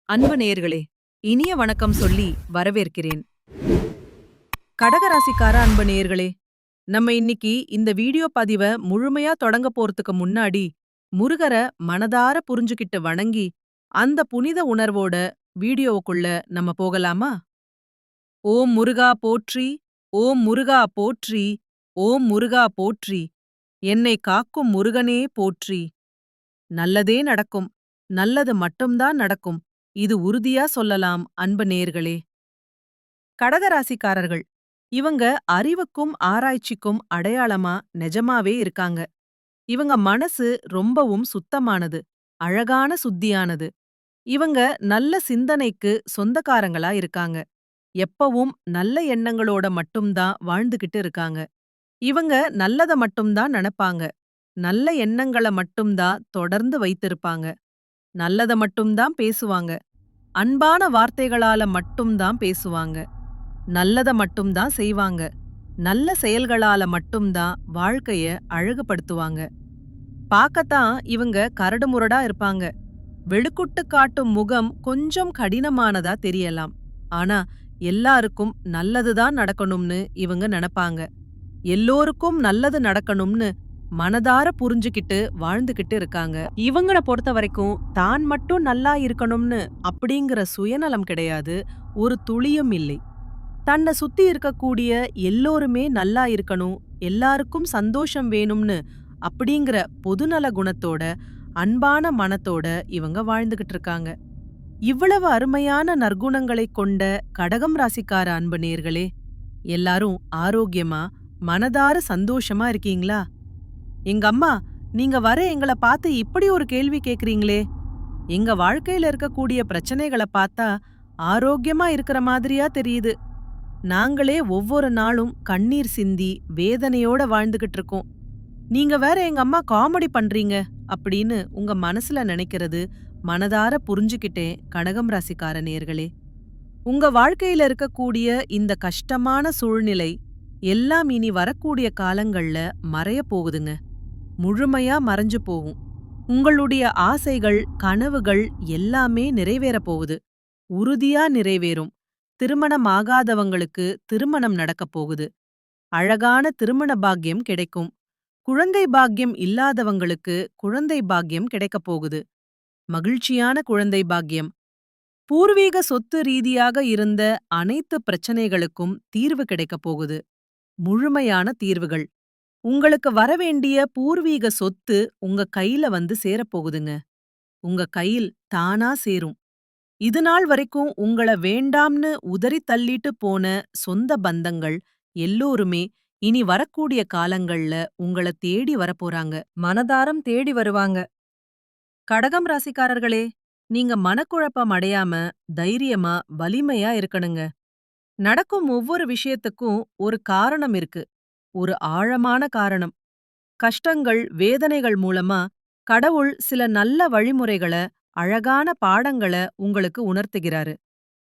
அன்பு நேயர்களே, இனிய வணக்கம் சொல்லி வரவேற்கிறேன். கடகராசிக்கார அன்பு நேயர்களே, நம்ம இன்னைக்கு இந்த வீடியோ பதிவ முழுமையா தொடங்க போறதுக்கு முன்னாடி, முருகர மனதார புரிஞ்சுகிட்டு வணங்கி, அந்த புனித உணர்வோட வீடியோவுக்குள்ள நம்ம போகலாமா? ஓம் முருகா போற்றி, ஓம் முருகா போற்றி, ஓம் முருகா போற்றி, என்னை காக்கும் முருகனே போற்றி. நல்லதே நடக்கும், நல்லது மட்டும்தான் நடக்கும். இது உறுதியா சொல்லலாம் அன்பு நேயர்களே. கடகராசிக்காரர்கள் இவங்க அறிவுக்கும் ஆராய்ச்சிக்கும் அடையாளமா நிஜமாவே இருக்காங்க. இவங்க மனசு ரொம்பவும் சுத்தமானது, அழகான சுத்தியானது. இவங்க நல்ல சிந்தனைக்கு சொந்தக்காரங்களா இருக்காங்க. எப்பவும் நல்ல எண்ணங்களோட மட்டும்தான் வாழ்ந்துகிட்டு இருக்காங்க. இவங்க நல்லத மட்டும்தான் நினைப்பாங்க. நல்ல எண்ணங்கள மட்டும்தான் தொடர்ந்து வைத்திருப்பாங்க. நல்லத மட்டும்தான் பேசுவாங்க. அன்பான வார்த்தைகளால மட்டும்தான் பேசுவாங்க. நல்லத மட்டும்தான் செய்வாங்க. நல்ல செயல்களால மட்டும்தான் வாழ்க்கைய அழகுபடுத்துவாங்க. பாக்கத்தான் இவங்க கரடுமுரடா இருப்பாங்க. வெளுக்குட்டு காட்டும் முகம் கொஞ்சம் கடினமானதா தெரியலாம். ஆனா எல்லாருக்கும் நல்லதுதான் நடக்கணும்னு இவங்க நினைப்பாங்க. எல்லோருக்கும் நல்லது நடக்கணும்னு மனதார புரிஞ்சுகிட்டு வாழ்ந்துகிட்டு இருக்காங்க. இவங்கள பொறுத்த வரைக்கும் தான் மட்டும் நல்லா இருக்கணும்னு அப்படிங்கிற சுயநலம் கிடையாது, ஒரு துளியும் இல்லை. தன்னை சுத்தி இருக்கக்கூடிய எல்லோருமே நல்லா இருக்கணும், எல்லாருக்கும் சந்தோஷம் வேணும்னு அப்படிங்கிற பொதுநல குணத்தோட, அன்பான மனத்தோட இவங்க வாழ்ந்துகிட்டு இருக்காங்க. இவ்வளவு அருமையான நற்குணங்களைக் கொண்ட கடகம் ராசிக்கார அன்பு நேயர்களே, எல்லாரும் ஆரோக்கியமா, மனதார சந்தோஷமா இருக்கீங்களா? எங்க அம்மா, நீங்க வர எங்கள பார்த்து இப்படி ஒரு கேள்வி கேக்குறீங்களே? எங்க வாழ்க்கையில இருக்கக்கூடிய பிரச்சனைகள பார்த்தா ஆரோக்கியமா இருக்கிற மாதிரியா தெரியுது. நாங்களே ஒவ்வொரு நாளும் கண்ணீர் சிந்தி வேதனையோட வாழ்ந்துகிட்டு இருக்கோம். நீங்க வேற எங்க அம்மா காமெடி பண்றீங்க அப்படின்னு உங்க மனசுல நினைக்கிறது மனதார புரிஞ்சுக்கிட்டேன் கடகம் ராசிக்கார நேயர்களே. உங்க வாழ்க்கையில இருக்கக்கூடிய இந்த கஷ்டமான சூழ்நிலை எல்லாம் இனி வரக்கூடிய காலங்கள்ல மறைய போகுதுங்க. முழுமையா மறைஞ்சு போகும். உங்களுடைய ஆசைகள், கனவுகள் எல்லாமே நிறைவேற போகுது. உறுதியா நிறைவேறும். திருமணமாகாதவங்களுக்கு திருமணம் நடக்கப் போகுது. அழகான திருமண பாக்கியம் கிடைக்கும். குழந்தை பாக்கியம் இல்லாதவங்களுக்கு குழந்தை பாக்கியம் கிடைக்கப் போகுது. மகிழ்ச்சியான குழந்தை பாக்கியம். பூர்வீக சொத்து ரீதியாக இருந்த அனைத்து பிரச்சனைகளுக்கும் தீர்வு கிடைக்கப் போகுது. முழுமையான தீர்வுகள். உங்களுக்கு வரவேண்டிய பூர்வீக சொத்து உங்க கையில வந்து சேரப்போகுதுங்க. உங்க கையில் தானா சேரும். இதுநாள் வரைக்கும் உங்கள வேண்டாம்னு உதறி தள்ளிட்டு போன சொந்த பந்தங்கள் எல்லோருமே இனி வரக்கூடிய காலங்கள்ல உங்கள தேடி வரப்போறாங்க. மனதாரம் தேடி வருவாங்க. கடகம் ராசிக்காரர்களே, நீங்க மனக்குழப்பம் அடையாம தைரியமா வலிமையா இருக்கணுங்க. நடக்கும் ஒவ்வொரு விஷயத்துக்கும் ஒரு காரணம் இருக்கு. ஒரு ஆழமான காரணம். கஷ்டங்கள், வேதனைகள் மூலமா கடவுள் சில நல்ல வழிமுறைகள, அழகான பாடங்கள உங்களுக்கு உணர்த்துகிறாரு.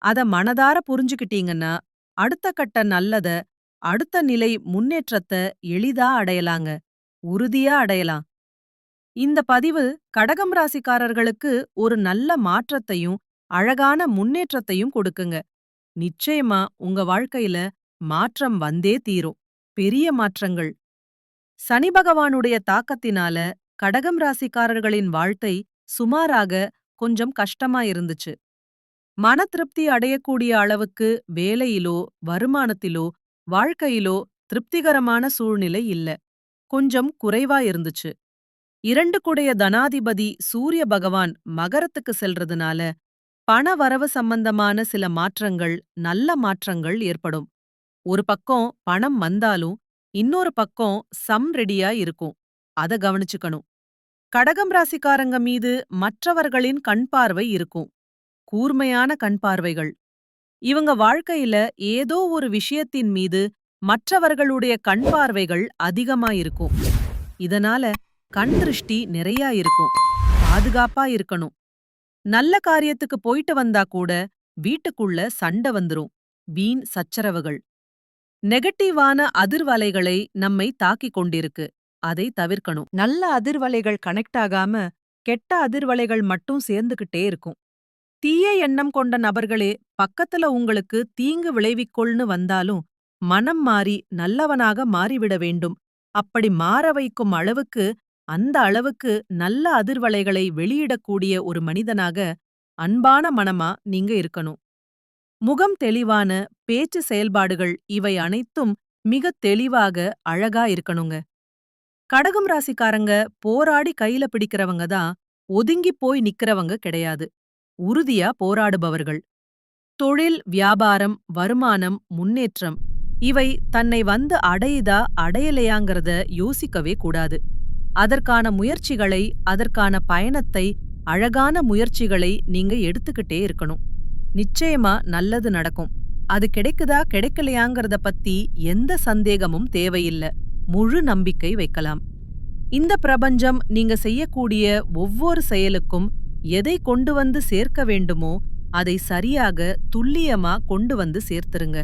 அத மனதார புரிஞ்சுக்கிட்டீங்கன்னா, அடுத்த கட்ட நல்லத, அடுத்த நிலை முன்னேற்றத்த எளிதா அடையலாங்க. உறுதியா அடையலாம். இந்த பதிவு கடகம் ராசிக்காரர்களுக்கு ஒரு நல்ல மாற்றத்தையும், அழகான முன்னேற்றத்தையும் கொடுக்குங்க. நிச்சயமா உங்க வாழ்க்கையில மாற்றம் வந்தே தீரும். பெரிய மாற்றங்கள். சனி பகவானுடைய தாக்கத்தினால கடகம் ராசிக்காரர்களின் வாழ்க்கை சுமாராக கொஞ்சம் கஷ்டமா இருந்துச்சு. மன திருப்தி அடையக்கூடிய அளவுக்கு வேலையிலோ, வருமானத்திலோ, வாழ்க்கையிலோ திருப்திகரமான சூழ்நிலை இல்ல. கொஞ்சம் குறைவா இருந்துச்சு. 2 குடைய தனாதிபதி சூரிய பகவான் மகரத்துக்கு செல்றதுனால பண வரவு சம்பந்தமான சில மாற்றங்கள், நல்ல மாற்றங்கள் ஏற்படும். ஒரு பக்கம் பணம் வந்தாலும், இன்னொரு பக்கம் ரெடியா இருக்கும். அத கவனிச்சுக்கணும். கடகம் ராசிக்காரங்க மீது மற்றவர்களின் கண் பார்வை இருக்கும். கூர்மையான கண் பார்வைகள். இவங்க வாழ்க்கையில ஏதோ ஒரு விஷயத்தின் மீது மற்றவர்களுடைய கண் பார்வைகள் அதிகமா இருக்கும். இதனால கண் திருஷ்டி நிறையா இருக்கும். பாதுகாப்பா இருக்கணும். நல்ல காரியத்துக்கு போயிட்டு வந்தா கூட வீட்டுக்குள்ள சண்டை வந்துரும். வீண் சச்சரவுகள். நெகட்டிவான அதிர்வலைகளை நம்மை தாக்கிக் கொண்டிருக்கு. அதை தவிர்க்கணும். நல்ல அதிர்வலைகள் கனெக்ட் ஆகாம கெட்ட அதிர்வலைகள் மட்டும் சேர்ந்துகிட்டே இருக்கும். தீய எண்ணம் கொண்ட நபர்களே பக்கத்துல உங்களுக்கு தீங்கு விளைவிக்கொள்னு வந்தாலும் மனம் மாறி நல்லவனாக மாறிவிட வேண்டும். அப்படி மாற வைக்கும் அளவுக்கு அந்த அளவுக்கு நல்ல அதிர்வலைகளை வெளியிடக்கூடிய ஒரு மனிதனாக அன்பான மனமா நீங்க இருக்கணும். முகம் தெளிவான பேச்சு செயல்பாடுகள் இவை அனைத்தும் மிகத் தெளிவாக அழகா இருக்கணுங்க. கடகம் ராசிக்காரங்க போராடி கையில பிடிக்கிறவங்க தான், ஒதுங்கி போய் நிக்கிறவங்க கிடையாது. உறுதியா போராடுபவர்கள். தொழில், வியாபாரம், வருமானம், முன்னேற்றம் இவை தன்னை வந்து அடையுதா அடையலையாங்கிறத யோசிக்கவே கூடாது. அதற்கான முயற்சிகளை, அதற்கான பயணத்தை, அழகான முயற்சிகளை நீங்க எடுத்துக்கிட்டே இருக்கணும். நிச்சயமா நல்லது நடக்கும். அது கிடைக்குதா கிடைக்கலையாங்கிறத பத்தி எந்த சந்தேகமும் தேவையில்ல. முழு நம்பிக்கை வைக்கலாம். இந்த பிரபஞ்சம் நீங்க செய்யக்கூடிய ஒவ்வொரு செயலுக்கும் எதை கொண்டு வந்து சேர்க்க வேண்டுமோ அதை சரியாக துல்லியமா கொண்டு வந்து சேர்த்துருங்க.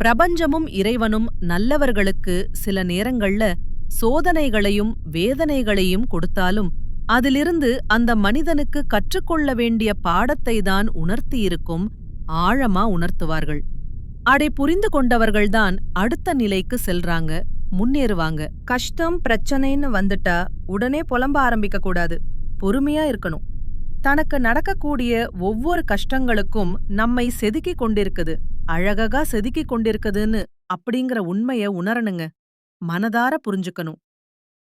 பிரபஞ்சமும் இறைவனும் நல்லவர்களுக்கு சில நேரங்கள்ல சோதனைகளையும் வேதனைகளையும் கொடுத்தாலும் அதிலிருந்து அந்த மனிதனுக்கு கற்றுக்கொள்ள வேண்டிய பாடத்தை தான் உணர்த்தியிருக்கும், ஆழமா உணர்த்துவார்கள். அதை புரிந்து கொண்டவர்கள்தான் அடுத்த நிலைக்கு செல்றாங்க, முன்னேறுவாங்க. கஷ்டம் பிரச்சனைன்னு வந்துட்டா உடனே புலம்ப ஆரம்பிக்க கூடாது. பொறுமையா இருக்கணும். தனக்கு நடக்கக்கூடிய ஒவ்வொரு கஷ்டங்களுக்கும் நம்மை செதுக்கிக் கொண்டிருக்குது, அழகா செதுக்கிக் கொண்டிருக்குதுன்னு அப்படிங்கிற உண்மைய உணரணுங்க. மனதார புரிஞ்சுக்கணும்.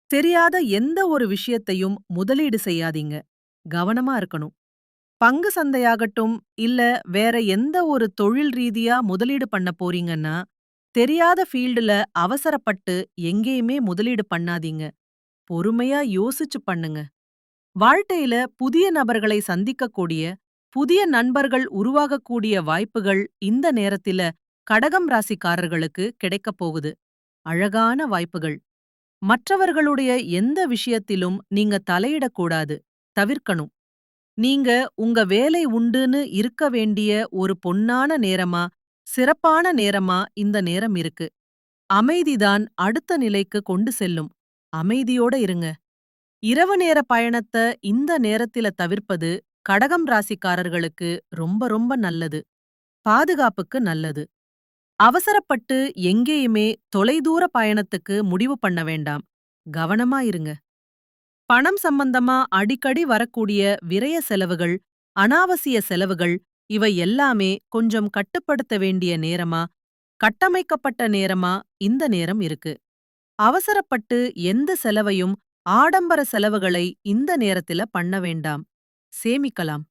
தெரியாத எந்த ஒரு விஷயத்தையும் முதலீடு செய்யாதீங்க. கவனமா இருக்கணும். பங்கு சந்தையாகட்டும் இல்ல வேற எந்த ஒரு தொழில் ரீதியா முதலீடு பண்ண போறீங்கன்னா, தெரியாத ஃபீல்டுல அவசரப்பட்டு எங்கேயுமே முதலீடு பண்ணாதீங்க. பொறுமையா யோசிச்சு பண்ணுங்க. வாழ்க்கையில புதிய நபர்களை சந்திக்கக்கூடிய, புதிய நண்பர்கள் உருவாகக்கூடிய வாய்ப்புகள் இந்த நேரத்தில கடகம் ராசிக்காரர்களுக்கு கிடைக்கப் போகுது. அழகான வாய்ப்புகள். மற்றவர்களுடைய எந்த விஷயத்திலும் நீங்க தலையிடக்கூடாது, தவிர்க்கணும். நீங்க உங்க வேலை உண்டுன்னு இருக்க வேண்டிய ஒரு பொன்னான நேரமா, சிறப்பான நேரமா இந்த நேரம் இருக்கு. அமைதிதான் அடுத்த நிலைக்கு கொண்டு செல்லும். அமைதியோட இருங்க. இரவு நேர பயணத்த இந்த நேரத்தில தவிர்ப்பது கடகம் ராசிக்காரர்களுக்கு ரொம்ப ரொம்ப நல்லது. பாதுகாப்புக்கு நல்லது. அவசரப்பட்டு எங்கேயுமே தொலைதூர பயணத்துக்கு முடிவு பண்ண வேண்டாம். கவனமா இருங்க. பணம் சம்பந்தமா அடிக்கடி வரக்கூடிய விரய செலவுகள், அனாவசிய செலவுகள் இவை எல்லாமே கொஞ்சம் கட்டுப்படுத்த வேண்டிய நேரமா, கட்டமைக்கப்பட்ட நேரமா இந்த நேரம் இருக்கு. அவசரப்பட்டு எந்த செலவையும், ஆடம்பர செலவுகளை இந்த நேரத்தில பண்ண வேண்டாம். சேமிக்கலாம்.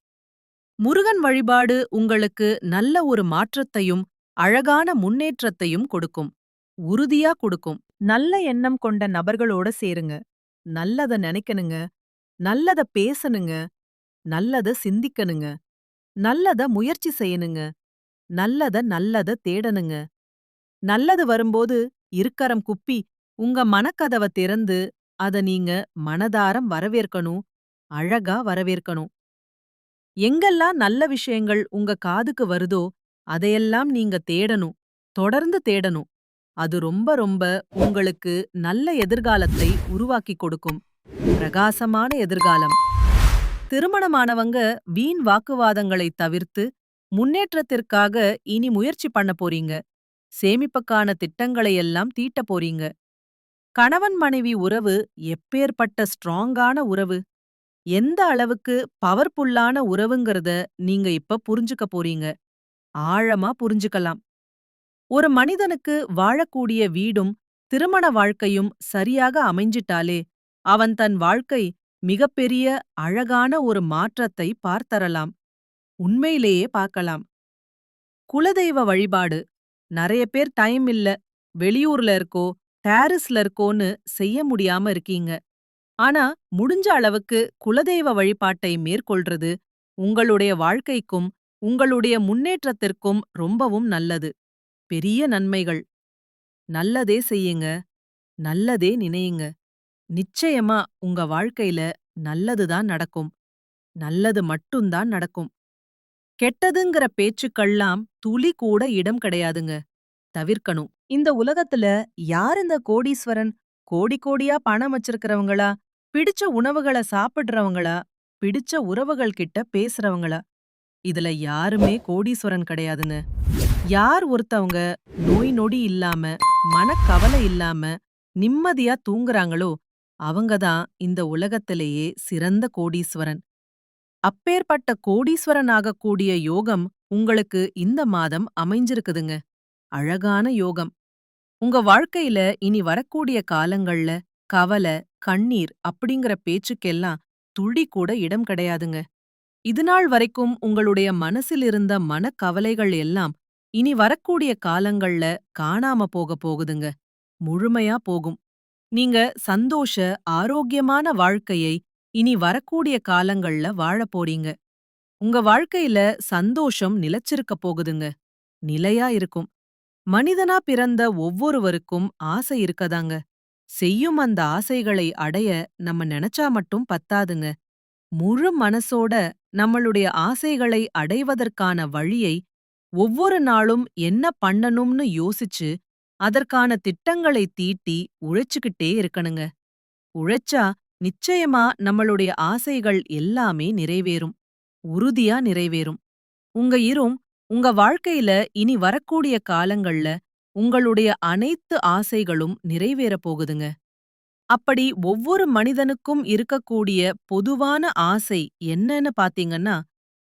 முருகன் வழிபாடு உங்களுக்கு நல்ல ஒரு மாற்றத்தையும், அழகான முன்னேற்றத்தையும் கொடுக்கும். உறுதியா கொடுக்கும். நல்ல எண்ணம் கொண்ட நபர்களோட சேருங்க. நல்லத நினைக்கணுங்க. நல்லத பேசணுங்க. நல்லத சிந்திக்கணுங்க. நல்லத முயற்சி செய்யணுங்க. நல்லத தேடணுங்க. நல்லது வரும்போது இருக்கரம் குப்பி உங்க மனக்கதவ திறந்து அத நீங்க மனதாரம் வரவேற்கணும். அழகா வரவேற்கணும். எங்கெல்லாம் நல்ல விஷயங்கள் உங்க காதுக்கு வருதோ அதையெல்லாம் நீங்க தேடணும். தொடர்ந்து தேடணும். அது ரொம்ப ரொம்ப உங்களுக்கு நல்ல எதிர்காலத்தை உருவாக்கிக் கொடுக்கும். பிரகாசமான எதிர்காலம். திருமணமானவங்க வீண் வாக்குவாதங்களை தவிர்த்து முன்னேற்றத்திற்காக இனி முயற்சி பண்ண போறீங்க. சேமிப்புக்கான திட்டங்களையெல்லாம் தீட்ட போறீங்க. கணவன் மனைவி உறவு எப்பேற்பட்ட ஸ்ட்ராங்கான உறவு, எந்த அளவுக்கு பவர்ஃபுல்லான உறவுங்கிறத நீங்க இப்ப புரிஞ்சுக்க போறீங்க. ஆழமா புரிஞ்சுக்கலாம். ஒரு மனிதனுக்கு வாழக்கூடிய வீடும் திருமண வாழ்க்கையும் சரியாக அமைஞ்சிட்டாலே அவன் தன் வாழ்க்கை மிகப்பெரிய அழகான ஒரு மாற்றத்தை பார்த்தரலாம். உண்மையிலேயே பார்க்கலாம். குலதெய்வ வழிபாடு நெறைய பேர் டைம் இல்ல, வெளியூர்ல இருக்கோ, பாரிஸ்ல இருக்கோன்னு செய்ய முடியாம இருக்கீங்க. ஆனா முடிஞ்ச அளவுக்கு குலதெய்வ வழிபாட்டை மேற்கொள்றது உங்களுடைய வாழ்க்கைக்கும் உங்களுடைய முன்னேற்றத்திற்கும் ரொம்பவும் நல்லது. பெரிய நன்மைகள். நல்லதே செய்யுங்க. நல்லதே நினையுங்க. நிச்சயமா உங்க வாழ்க்கையில நல்லதுதான் நடக்கும். நல்லது மட்டும்தான் நடக்கும். கெட்டதுங்கிற பேச்சுக்கள்லாம் துளி கூட இடம் கிடையாதுங்க. தவிர்க்கணும். இந்த உலகத்துல யார் இந்த கோடீஸ்வரன்? கோடி கோடியா பணம் வச்சிருக்கிறவங்களா? பிடிச்ச உணவுகள சாப்பிடுறவங்களா? பிடிச்ச உறவுகள் கிட்ட பேசுறவங்களா? இதுல யாருமே கோடீஸ்வரன் கிடையாதுங்க. யார் ஒருத்தவங்க நோய் நொடி இல்லாம, மனக்கவலை இல்லாம, நிம்மதியா தூங்குறாங்களோ, அவங்க தான் இந்த உலகத்திலேயே சிறந்த கோடீஸ்வரன். அப்பேற்பட்ட கோடீஸ்வரன் ஆகக்கூடிய யோகம் உங்களுக்கு இந்த மாதம் அமைஞ்சிருக்குதுங்க. அழகான யோகம். உங்க வாழ்க்கையில இனி வரக்கூடிய காலங்கள்ல கவல, கண்ணீர் அப்படிங்கிற பேச்சுக்கெல்லாம் துளி கூட இடம் கிடையாதுங்க. இதுநாள் வரைக்கும் உங்களுடைய மனசில் இருந்த மனக்கவலைகள் எல்லாம் இனி வரக்கூடிய காலங்கள்ல காணாம போகுதுங்க. முழுமையா போகும். நீங்க சந்தோஷ, ஆரோக்கியமான வாழ்க்கையை இனி வரக்கூடிய காலங்கள்ல வாழப் போறீங்க. உங்க வாழ்க்கையில சந்தோஷம் நிலைச்சிருக்க போகுதுங்க. நிலையா இருக்கும். மனிதனா பிறந்த ஒவ்வொருவருக்கும் ஆசை இருக்கதாங்க. செய்யும் அந்த ஆசைகளை அடைய நம்ம நினைச்சா மட்டும் பத்தாதுங்க. முழு மனசோட நம்மளுடைய ஆசைகளை அடைவதற்கான வழியை ஒவ்வொரு நாளும் என்ன பண்ணணும்னு யோசிச்சு அதற்கான திட்டங்களை தீட்டி உழைச்சுக்கிட்டே இருக்கணுங்க. உழைச்சா நிச்சயமா நம்மளுடைய ஆசைகள் எல்லாமே நிறைவேறும். உறுதியா நிறைவேறும். உங்க வாழ்க்கையில இனி வரக்கூடிய காலங்கள்ல உங்களுடைய அனைத்து ஆசைகளும் நிறைவேறப் போகுதுங்க. அப்படி ஒவ்வொரு மனிதனுக்கும் இருக்கக்கூடிய பொதுவான ஆசை என்னன்னு பாத்தீங்கன்னா,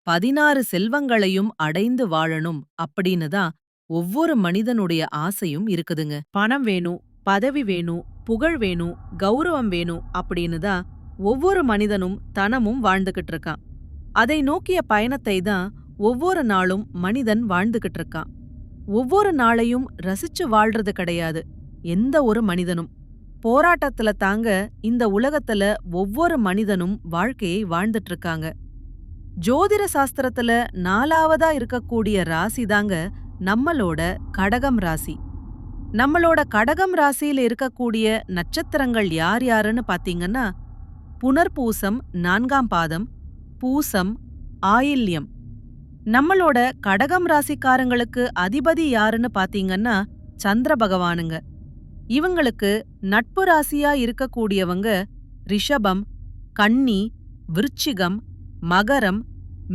16 செல்வங்களையும் அடைந்து வாழணும் அப்படின்னு தான் ஒவ்வொரு மனிதனுடைய ஆசையும் இருக்குதுங்க. பணம் வேணும், பதவி வேணும், புகழ் வேணும், கௌரவம் வேணும் அப்படின்னு தான் ஒவ்வொரு மனிதனும் தனமும் வாழ்ந்துகிட்டு இருக்கான். அதை நோக்கிய பயணத்தை தான் ஒவ்வொரு நாளும் மனிதன் வாழ்ந்துகிட்டு இருக்கான். ஒவ்வொரு நாளையும் ரசிச்சு வாழ்றது கிடையாது எந்த ஒரு மனிதனும். போராட்டத்துல தாங்க இந்த உலகத்துல ஒவ்வொரு மனிதனும் வாழ்க்கையை வாழ்ந்துட்டு இருக்காங்க. ஜோதிட சாஸ்திரத்துல 4வதா இருக்கக்கூடிய ராசி தாங்க நம்மளோட கடகம் ராசி. நம்மளோட கடகம் ராசியில இருக்கக்கூடிய நட்சத்திரங்கள் யார் யாருன்னு பாத்தீங்கன்னா, புனர்பூசம் 4ஆம் பாதம், பூசம், ஆயில்யம். நம்மளோட கடகம் ராசிக்காரங்களுக்கு அதிபதி யாருன்னு பாத்தீங்கன்னா சந்திர பகவானுங்க. இவங்களுக்கு நட்பு ராசியா இருக்கக்கூடியவங்க ரிஷபம், கன்னி, விருச்சிகம், மகரம்,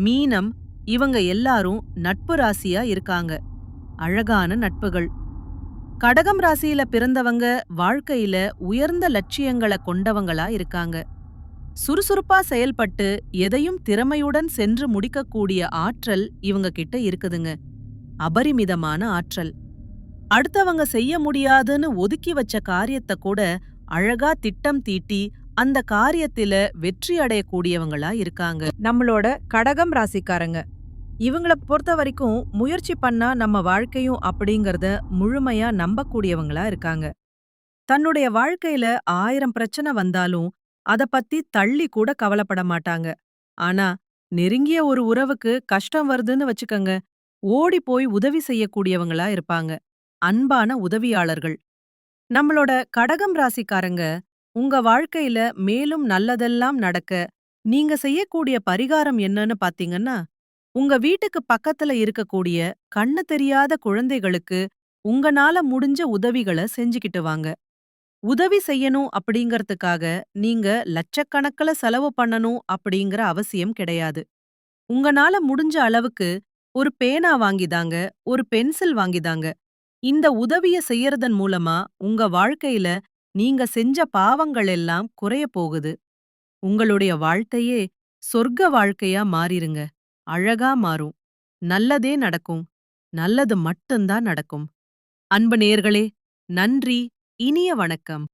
மீனம். இவங்க எல்லாரும் நட்பு ராசியா இருக்காங்க. அழகான நட்புகள். கடகம் ராசியில பிறந்தவங்க வாழ்க்கையில உயர்ந்த லட்சியங்களை கொண்டவங்களா இருக்காங்க. சுறுசுறுப்பா செயல்பட்டு எதையும் திறமையுடன் சென்று முடிக்கக்கூடிய ஆற்றல் இவங்க கிட்ட இருக்குதுங்க. அபரிமிதமான ஆற்றல். அடுத்தவங்க செய்ய முடியாதுன்னு ஒதுக்கி வச்ச காரியத்தை கூட அழகா திட்டம் தீட்டி அந்த காரியத்தில வெற்றி அடையக்கூடியவங்களா இருக்காங்க. நம்மளோட கடகம் ராசிக்காரங்க. இவங்கள பொறுத்த வரைக்கும் முயற்சி பண்ணா நம்ம வாழ்க்கையும் அப்படிங்கறத முழுமையா நம்பக்கூடியவங்களா இருக்காங்க. தன்னுடைய வாழ்க்கையில 1000 பிரச்சனை வந்தாலும் அத பத்தி தள்ளி கூட கவலைப்பட மாட்டாங்க. ஆனா நெருங்கிய ஒரு உறவுக்கு கஷ்டம் வருதுன்னு வச்சுக்கங்க, ஓடி போய் உதவி செய்யக்கூடியவங்களா இருப்பாங்க. அன்பான உதவியாளர்கள். நம்மளோட கடகம் ராசிக்காரங்க உங்க வாழ்க்கையில மேலும் நல்லதெல்லாம் நடக்க நீங்க செய்யக்கூடிய பரிகாரம் என்னன்னு பாத்தீங்கன்னா, உங்க வீட்டுக்கு பக்கத்துல இருக்கக்கூடிய கண்ணு தெரியாத குழந்தைகளுக்கு உங்கனால முடிஞ்ச உதவிகளை செஞ்சுக்கிட்டு வாங்க. உதவி செய்யணும் அப்படிங்கறதுக்காக நீங்க லட்சக்கணக்கில செலவு பண்ணணும் அப்படிங்கிற அவசியம் கிடையாது. உங்கனால முடிஞ்ச அளவுக்கு ஒரு பேனா வாங்கிதாங்க, ஒரு பென்சில் வாங்கிதாங்க. இந்த உதவிய செய்யறதன் மூலமா உங்க வாழ்க்கையில நீங்க செஞ்ச பாவங்கள் எல்லாம் குறையப் போகுது. உங்களுடைய வாழ்க்கையே சொர்க்க வாழ்க்கையா மாறிருங்க. அழகா மாறும். நல்லதே நடக்கும். நல்லது மட்டும்தான் நடக்கும். அன்பு நேயர்களே, நன்றி. இனிய வணக்கம்.